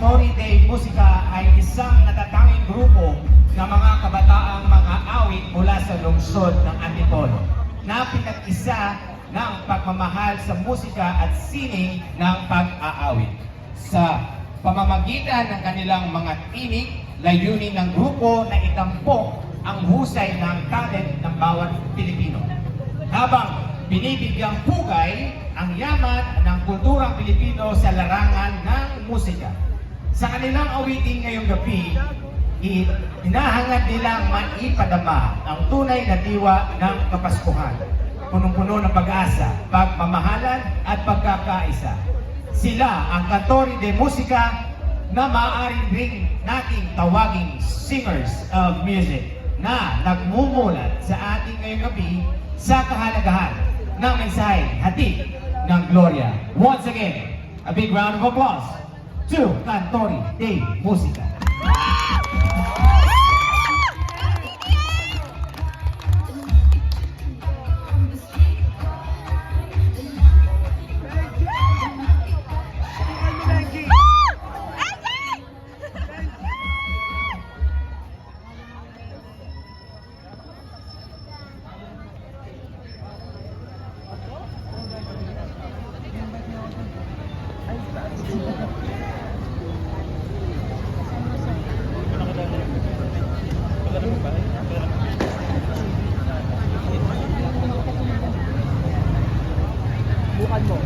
Cantori de Musica ay isang natatanging grupo ng mga kabataang mga awit mula sa lungsod ng Antipolo na pinag-isa ng pagmamahal sa musika at sining ng pag-aawit. Sa pamamagitan ng kanilang mga tinig, layunin ng grupo na itampok ang husay ng talent ng bawat Pilipino. Habang binibigyang pugay ang yaman ng kulturang Pilipino sa larangan ng musika. Sa kanilang awitin ngayong gabi, hinahangad nilang maipadama ang tunay na diwa ng Kapaskuhan, punong-puno ng pag-asa, pagmamahalan at pagkakaisa. Sila ang Cantori de Musica na maaaring ring nating tawaging singers of music na nagmumulat sa ating ngayong gabi sa kahalagahan ng mensahe hatid ng Gloria. Once again, a big round of applause to Cantori de Musica. Bukan mo.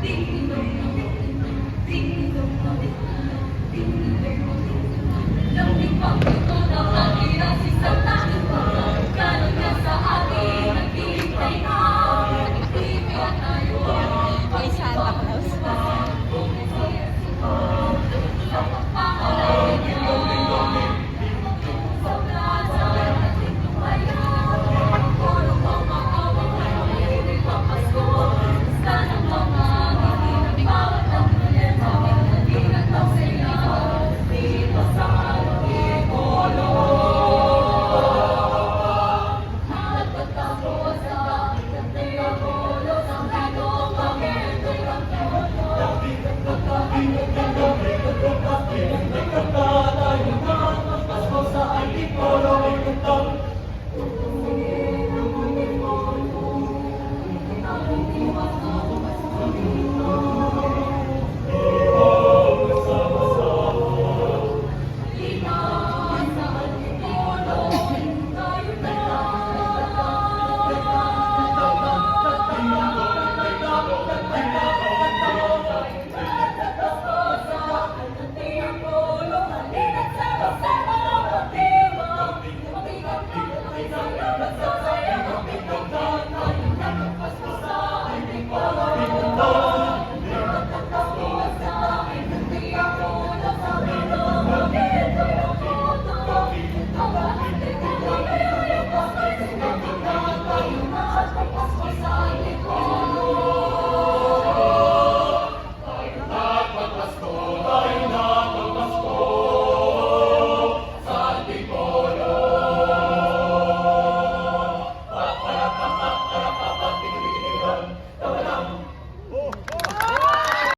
Ding dong, ding dong, ding dong, ding dong, ding dong, ding dong,